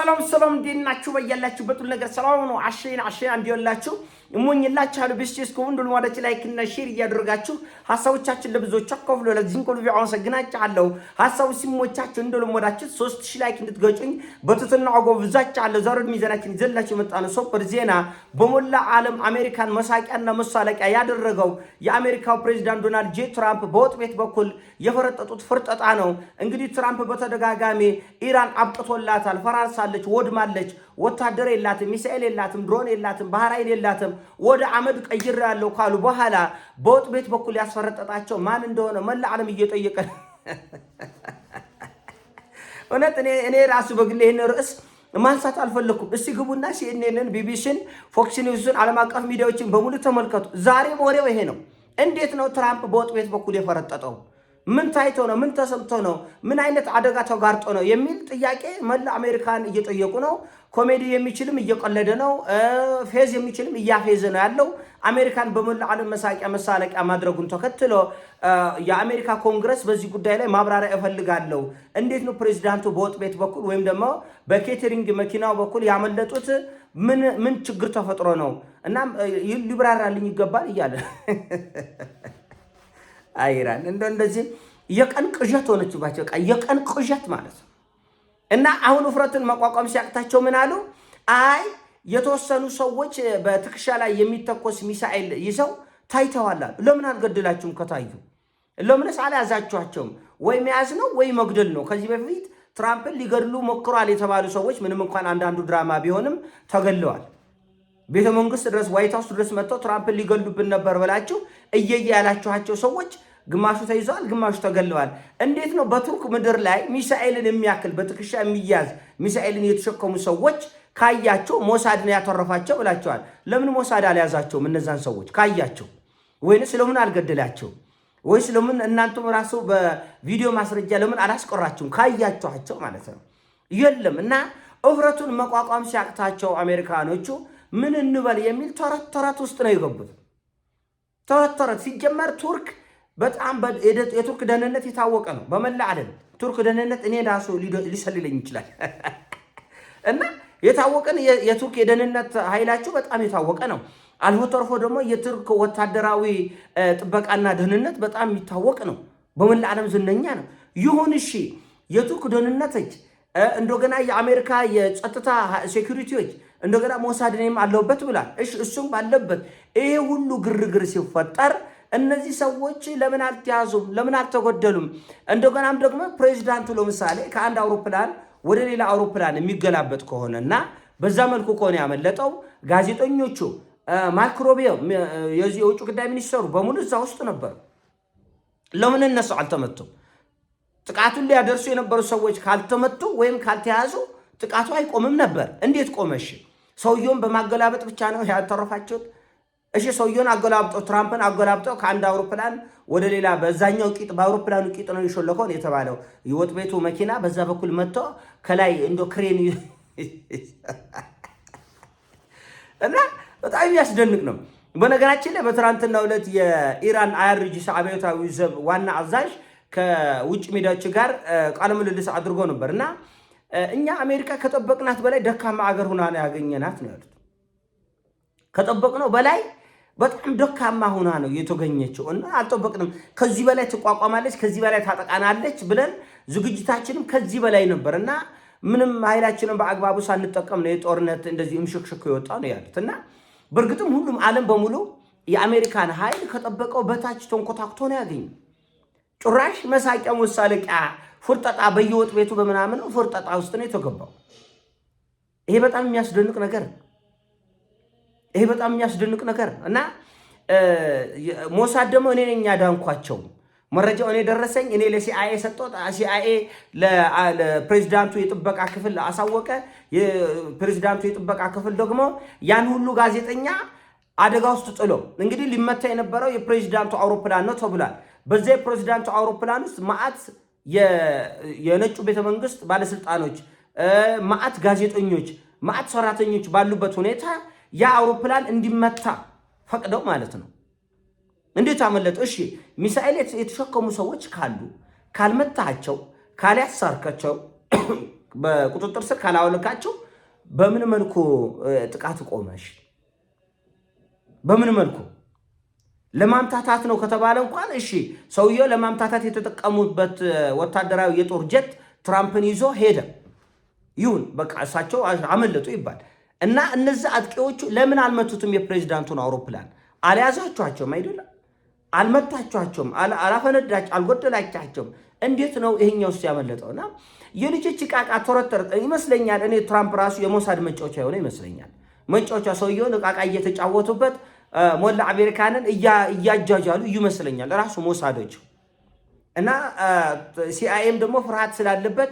ሰላም እንዴናችሁ በያላችሁበት ሁሉ ነገር ሰላም ነው። አሸይን እንዲወላችሁ እሞኝላችኋለሁ። ቢስቲስ ኮንዶል ወዳች ላይክ እና ሼር እያደረጋችሁ ሐሳቦቻችን ለብዙዎች አካፍሉ። ለዚህን ኮል ቪዲዮ አመሰግናችኋለሁ። ሐሳቡ ሲሞቻችሁ እንደለም ወዳችሁ 3000 ላይክ እንድትገጩኝ በትትና አጎብዛችኋለሁ። ዛሬ ሚዛናችን ይዘላችሁ መጣነው ሱፐር ዜና በሞላ ዓለም አሜሪካን መሳቂያና መሳለቂያ ያደረገው የአሜሪካው ፕሬዝዳንት ዶናልድ ጄ ትራምፕ በወጥ ቤት በኩል የፈረጠጡት ፍርጠጣ ነው። እንግዲህ ትራምፕ በተደጋጋሚ ኢራን አብቅቶላታል፣ ፈራርሳለች፣ ወድማለች፣ ወታደር የላትም፣ ሚሳኤል የላትም፣ ድሮን የላትም፣ ባህር ኃይል የላትም፣ ወደ አመድ ቀይር ያለው ካሉ በኋላ በወጥ ቤት በኩል ያስፈረጠጣቸው ማን እንደሆነ መላ ዓለም እየጠየቀ እውነት እኔ ራሱ በግሌ ይሄን ርዕስ ማንሳት አልፈለኩም። እስቲ ግቡና ሲኤንኤንን፣ ቢቢሲን፣ ፎክስ ኒውስን ዓለም አቀፍ ሚዲያዎችን በሙሉ ተመልከቱ። ዛሬ ወሬው ይሄ ነው። እንዴት ነው ትራምፕ በወጥ ቤት በኩል የፈረጠጠው? ምን ታይቶ ነው? ምን ተሰምቶ ነው? ምን አይነት አደጋ ተጋርጦ ነው የሚል ጥያቄ መላ አሜሪካን እየጠየቁ ነው። ኮሜዲ የሚችልም እየቀለደ ነው፣ ፌዝ የሚችልም እያፌዘ ነው ያለው። አሜሪካን በመላ ዓለም መሳቂያ መሳለቂያ ማድረጉን ተከትሎ የአሜሪካ ኮንግረስ በዚህ ጉዳይ ላይ ማብራሪያ እፈልጋለሁ። እንዴት ነው ፕሬዚዳንቱ በወጥ ቤት በኩል ወይም ደግሞ በኬተሪንግ መኪናው በኩል ያመለጡት? ምን ችግር ተፈጥሮ ነው? እናም ሊብራራልኝ ይገባል እያለ አይራን እንደዚህ የቀን ቅዠት ሆነችባቸው። የቀን ቅዠት ማለት ነው። እና አሁን ውፍረትን መቋቋም ሲያቅታቸው ምን አሉ? አይ የተወሰኑ ሰዎች በትከሻ ላይ የሚተኮስ ሚሳኤል ይዘው ታይተዋል አሉ። ለምን አልገደላችሁም? ከታዩ ለምንስ አልያዛችኋቸውም? ወይ መያዝ ነው ወይ መግደል ነው። ከዚህ በፊት ትራምፕን ሊገድሉ ሞክሯል የተባሉ ሰዎች ምንም እንኳን አንዳንዱ ድራማ ቢሆንም ተገለዋል። ቤተ መንግስት ድረስ ዋይት ሃውስ ድረስ መጥተው ትራምፕን ሊገሉብን ነበር ብላችሁ እየየ ያላችኋቸው ሰዎች ግማሹ ተይዘዋል፣ ግማሹ ተገለዋል። እንዴት ነው በቱርክ ምድር ላይ ሚሳኤልን የሚያክል በትከሻ የሚያዝ ሚሳኤልን የተሸከሙ ሰዎች ካያቸው ሞሳድ ነው ያተረፋቸው ብላችኋል። ለምን ሞሳድ አልያዛቸውም እነዛን ሰዎች ካያቸው? ወይንስ ለምን አልገደላቸው? ወይስ ለምን እናንተም ራሱ በቪዲዮ ማስረጃ ለምን አላስቀራችሁም? ካያችኋቸው ማለት ነው። የለም። እና እፍረቱን መቋቋም ሲያቅታቸው አሜሪካኖቹ ምን እንበል የሚል ተረት ውስጥ ነው የገቡት። ተረት ሲጀመር ቱርክ በጣም የቱርክ ደህንነት የታወቀ ነው በመላ ዓለም። ቱርክ ደህንነት እኔ ራሱ ሊሰልለኝ ይችላል እና የታወቀን የቱርክ የደህንነት ኃይላቸው በጣም የታወቀ ነው። አልፎ ተርፎ ደግሞ የቱርክ ወታደራዊ ጥበቃና ደህንነት በጣም የሚታወቅ ነው፣ በመላ ዓለም ዝነኛ ነው። ይሁን እሺ የቱርክ ደህንነቶች እንደገና የአሜሪካ የጸጥታ ሴኩሪቲዎች እንደገና ሞሳድ ነም አለበት ብሏል። እሺ እሱም ባለበት ይሄ ሁሉ ግርግር ሲፈጠር እነዚህ ሰዎች ለምን አልተያዙም? ለምን አልተገደሉም? እንደገናም ደግሞ ፕሬዚዳንቱ ለምሳሌ ከአንድ አውሮፕላን ወደ ሌላ አውሮፕላን የሚገላበጥ ከሆነና በዛ መልኩ ከሆነ ያመለጠው ጋዜጠኞቹ ማርክ ሩቢዮ የዚህ የውጭ ጉዳይ ሚኒስትሩ በሙሉ እዛ ውስጥ ነበሩ። ለምን እነሱ አልተመቱም? ጥቃቱን ሊያደርሱ የነበሩ ሰዎች ካልተመቱ ወይም ካልተያዙ ጥቃቱ አይቆምም ነበር። እንዴት ቆመሽ? ሰውየውን በማገላበጥ ብቻ ነው ያተረፋችሁት? እሺ ሰውየውን አገላብጠው ትራምፕን አገላብጠው ከአንድ አውሮፕላን ወደ ሌላ በዛኛው ቂጥ በአውሮፕላኑ ቂጥ ነው የሾለከው የተባለው የወጥ ቤቱ መኪና በዛ በኩል መጥቶ ከላይ እንደ ክሬን እና በጣም የሚያስደንቅ ነው። በነገራችን ላይ በትናንትናው ዕለት የኢራን አይአርጂሲ አብዮታዊ ዘብ ዋና አዛዥ ከውጭ ሚዲያዎች ጋር ቃለ ምልልስ አድርጎ ነበርና እኛ አሜሪካ ከጠበቅናት በላይ ደካማ አገር ሆና ነው ያገኘናት ነው ያሉት። ከጠበቅነው በላይ በጣም ደካማ ሆና ነው የተገኘችው እና አልጠበቅንም። ከዚህ በላይ ትቋቋማለች፣ ከዚህ በላይ ታጠቃናለች ብለን ዝግጅታችንም ከዚህ በላይ ነበርና ምንም ኃይላችንን በአግባቡ ሳንጠቀም ነው የጦርነት እንደዚህ ምሽክሽክ የወጣ ነው ያሉት። እና በእርግጥም ሁሉም ዓለም በሙሉ የአሜሪካን ኃይል ከጠበቀው በታች ተንኮታክቶ ነው ያገኘው። ጭራሽ መሳቂያ መሳለቂያ ፍርጠጣ በየወጥ ቤቱ በመናምን ፍርጠጣ ውስጥ ነው የተገባው። ይሄ በጣም የሚያስደንቅ ነገር ነው። ይሄ በጣም የሚያስደንቅ ነገር እና ሞሳድ ደግሞ እኔ ነኝ ያዳንኳቸው መረጃው እኔ ደረሰኝ፣ እኔ ለሲአይኤ ሰጠሁት፣ ሲአይኤ ለፕሬዝዳንቱ የጥበቃ ክፍል አሳወቀ። የፕሬዝዳንቱ የጥበቃ ክፍል ደግሞ ያን ሁሉ ጋዜጠኛ አደጋ ውስጥ ጥሎ እንግዲህ ሊመታ የነበረው የፕሬዝዳንቱ አውሮፕላን ነው ተብሏል። በዛ የፕሬዝዳንቱ አውሮፕላን ውስጥ ማአት የነጩ ቤተመንግስት ባለስልጣኖች፣ ማአት ጋዜጠኞች፣ ማአት ሰራተኞች ባሉበት ሁኔታ ያ አውሮፕላን እንዲመታ ፈቅደው ማለት ነው። እንዴት አመለጠ? እሺ ሚሳኤል የተሸከሙ ሰዎች ካሉ ካልመታቸው ካልያሳርካቸው በቁጥጥር ስር ካላወለካቸው በምን መልኩ ጥቃት ቆመሽ? በምን መልኩ ለማምታታት ነው ከተባለ እንኳን እሺ፣ ሰውየው ለማምታታት የተጠቀሙበት ወታደራዊ የጦር ጀት ትራምፕን ይዞ ሄደ። ይሁን በቃ እሳቸው አመለጡ ይባል እና እነዚህ አጥቂዎቹ ለምን አልመቱትም? የፕሬዝዳንቱን አውሮፕላን አልያዛቸዋቸውም አይደለም? አልመታቸዋቸውም፣ አልጎደላቸውም። እንዴት ነው ይሄኛው ያመለጠውና የልጆች ቃቃ ተረተረ ይመስለኛል። እኔ ትራምፕ ራሱ የሞሳድ መጫወቻ የሆነ ይመስለኛል። መጫወቻ ሰውየውን ቃቃ እየተጫወቱበት ሞላ አሜሪካንን እያጃጃሉ ይመስለኛል ራሱ ሞሳዶች እና ሲአይኤም ደግሞ ፍርሃት ስላለበት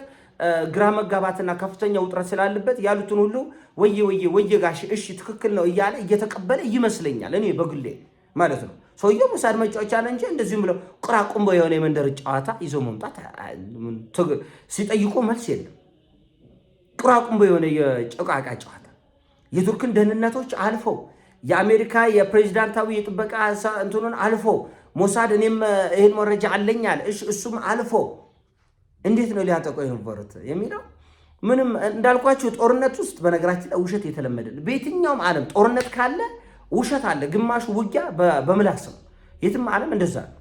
ግራ መጋባትና ከፍተኛ ውጥረት ስላለበት ያሉትን ሁሉ ወየ ጋሽ እሺ ትክክል ነው እያለ እየተቀበለ ይመስለኛል። እኔ በግሌ ማለት ነው። ሰውየው ሞሳድ መጫወቻ ነው እንጂ እንደዚህም ብለው ቁራቁምቦ የሆነ የመንደር ጨዋታ ይዞ መምጣት ሲጠይቁ መልስ የለም። ቁራቁምቦ የሆነ የጨቃቃ ጨዋታ የቱርክን ደህንነቶች አልፈው የአሜሪካ የፕሬዝዳንታዊ የጥበቃ እንትኑን አልፎ ሞሳድ እኔም ይሄን መረጃ አለኛል እሱም አልፎ እንዴት ነው ሊያጠቁ የነበሩት የሚለው ምንም እንዳልኳችሁ ጦርነት ውስጥ በነገራችን ላይ ውሸት የተለመደ ነው። በየትኛውም ዓለም ጦርነት ካለ ውሸት አለ። ግማሹ ውጊያ በምላስ ነው። የትም ዓለም እንደዛ ነው።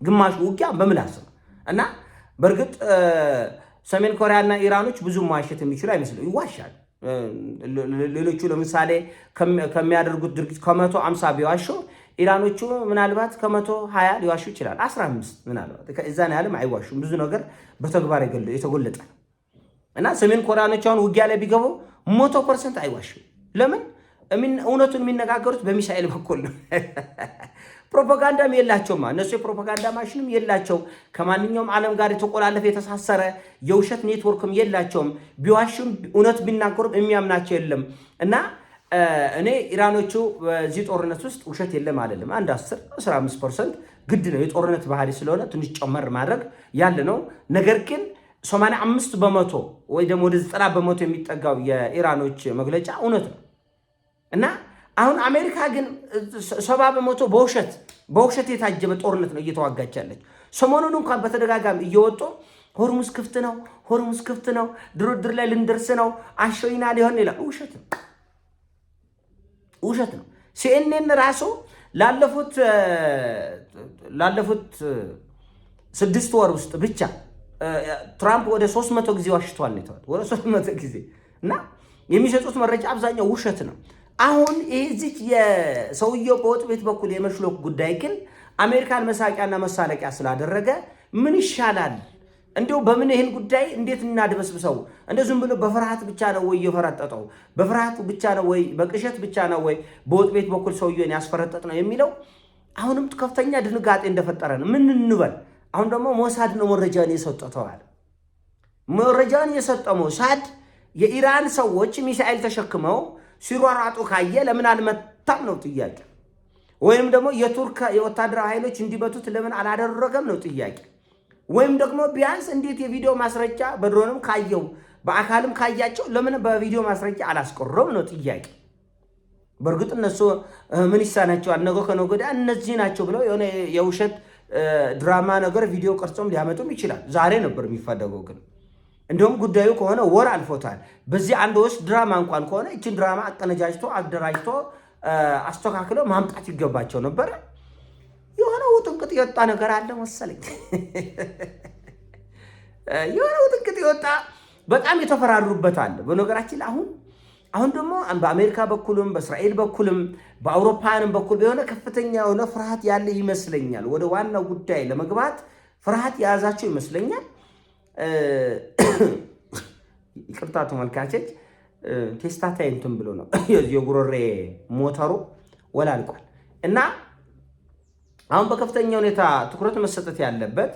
ግማሹ ውጊያ በምላስ ነው እና በእርግጥ ሰሜን ኮሪያና ኢራኖች ብዙ መዋሸት የሚችሉ አይመስልም። ይዋሻል። ሌሎቹ ለምሳሌ ከሚያደርጉት ድርጊት ከ150 ቢዋሹ ኢራኖቹ ምናልባት ከ120 ሊዋሹ ይችላል። 15 ምናልባት እዛን ያለም አይዋሹም። ብዙ ነገር በተግባር የተጎለጠ እና ሰሜን ኮሪያኖች አሁን ውጊያ ላይ ቢገቡ 100% አይዋሹም። ለምን? እውነቱን የሚነጋገሩት በሚሳኤል በኩል ነው። ፕሮፓጋንዳም የላቸውም። እነሱ የፕሮፓጋንዳ ማሽንም የላቸው። ከማንኛውም ዓለም ጋር የተቆላለፈ የተሳሰረ የውሸት ኔትወርክም የላቸውም። ቢዋሹም እውነት ቢናገሩም የሚያምናቸው የለም እና እኔ ኢራኖቹ በዚህ ጦርነት ውስጥ ውሸት የለም አይደለም። አንድ 10-15% ግድ ነው። የጦርነት ባህሪ ስለሆነ ትንሽ ጨመር ማድረግ ያለ ነው። ነገር ግን 85% ወይ ደግሞ ወደ 90% የሚጠጋው የኢራኖች መግለጫ እውነት ነው እና አሁን አሜሪካ ግን 70% በውሸት የታጀበ ጦርነት ነው እየተዋጋች ያለች። ሰሞኑን እንኳን በተደጋጋሚ እየወጡ ሆርሙዝ ክፍት ነው፣ ድርድር ላይ ልንደርስ ነው፣ አሸይና ሊሆን ይላል። ውሸት ነው። ሲኤንኤን ራሱ ላለፉት 6 ወር ውስጥ ብቻ ትራምፕ ወደ 300 ጊዜ ዋሽቷል ነው ወደ 300 ጊዜ እና የሚሰጡት መረጃ አብዛኛው ውሸት ነው። አሁን እዚች የሰውየው በወጥ ቤት በኩል የመሽሎክ ጉዳይ ግን አሜሪካን መሳቂያና መሳለቂያ ስላደረገ ምን ይሻላል? እንደው በምን ይሄን ጉዳይ እንዴት እናድበስብሰው? እንደዚህም ብሎ በፍርሃት ብቻ ነው ወይ የፈረጠጠው? በፍርሃት ብቻ ነው ወይ በቅሸት ብቻ ነው ወይ በወጥ ቤት በኩል ሰውየውን ያስፈረጠጥ ነው የሚለው አሁንም ከፍተኛ ድንጋጤ እንደፈጠረ ነው። ምን እንበል? አሁን ደግሞ ሞሳድ ነው መረጃውን የሰጠው ተባለ። መረጃውን የሰጠው ሞሳድ የኢራን ሰዎች ሚሳኤል ተሸክመው ሲሯሯጡ ካየ ለምን አልመታም ነው ጥያቄ። ወይም ደግሞ የቱርክ የወታደራዊ ኃይሎች እንዲመቱት ለምን አላደረገም ነው ጥያቄ። ወይም ደግሞ ቢያንስ እንዴት የቪዲዮ ማስረጃ በድሮንም ካየው በአካልም ካያቸው ለምን በቪዲዮ ማስረጃ አላስቆረም ነው ጥያቄ። በእርግጥ እነሱ ምን ይሳናቸዋል? ነገ ከነገ ወዲያ እነዚህ ናቸው ብለው የሆነ የውሸት ድራማ ነገር ቪዲዮ ቀርጾም ሊያመጡም ይችላል። ዛሬ ነበር የሚፈለገው ግን እንደውም ጉዳዩ ከሆነ ወር አልፎታል። በዚህ አንድ ወስድ ድራማ እንኳን ከሆነ እችን ድራማ አቀነጃጅቶ አደራጅቶ አስተካክለው ማምጣት ይገባቸው ነበር። የሆነ ውጥንቅጥ የወጣ ነገር አለ መሰለኝ። የሆነ ውጥንቅጥ የወጣ በጣም የተፈራሩበት አለ። በነገራችን አሁን ደግሞ በአሜሪካ በኩልም በእስራኤል በኩልም በአውሮፓውያንም በኩል የሆነ ከፍተኛ የሆነ ፍርሃት ያለ ይመስለኛል። ወደ ዋናው ጉዳይ ለመግባት ፍርሃት የያዛቸው ይመስለኛል። ይቅርታ ተመልካቾች፣ ቴስታታይ እንትን ብሎ ነው የጉሮሬ ሞተሩ ወላልቋል እና አሁን በከፍተኛ ሁኔታ ትኩረት መሰጠት ያለበት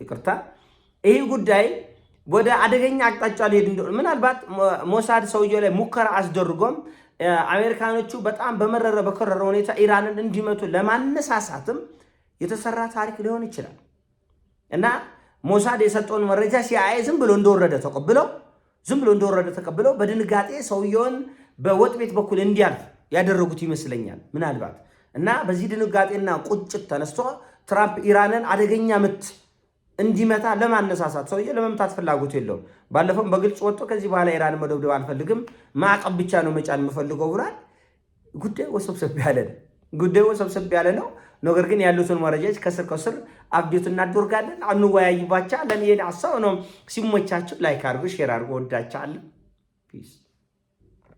ይቅርታ ይህ ጉዳይ ወደ አደገኛ አቅጣጫ ሊሄድ እንደሆነ ምናልባት ሞሳድ ሰውየው ላይ ሙከራ አስደርጎም አሜሪካኖቹ በጣም በመረረ በከረረ ሁኔታ ኢራንን እንዲመቱ ለማነሳሳትም የተሰራ ታሪክ ሊሆን ይችላል እና ሞሳድ የሰጠውን መረጃ ሲአይኤ ዝም ብሎ እንደወረደ ተቀብለው በድንጋጤ ሰውየውን በወጥ ቤት በኩል እንዲያልፍ ያደረጉት ይመስለኛል ምናልባት እና በዚህ ድንጋጤና ቁጭት ተነስቶ ትራምፕ ኢራንን አደገኛ ምት እንዲመታ ለማነሳሳት ሰውዬ ለመምታት ፍላጎት የለውም። ባለፈው በግልጽ ወጥቶ ከዚህ በኋላ ኢራን መደብደብ አልፈልግም ማዕቀብ ብቻ ነው መጫን የምፈልገው ብሏል። ጉዳዩ ወሰብሰብ ያለ ነው። ነገር ግን ያሉትን መረጃዎች ከስር ከስር አብዴት እናደርጋለን፣ እንወያይባቸዋለን። ይሄን ሀሳብ ነው። ሲሞቻችሁ ላይክ አድርጉ፣ ሼር አድርጉ። ወዳችኋለሁ። ፒስ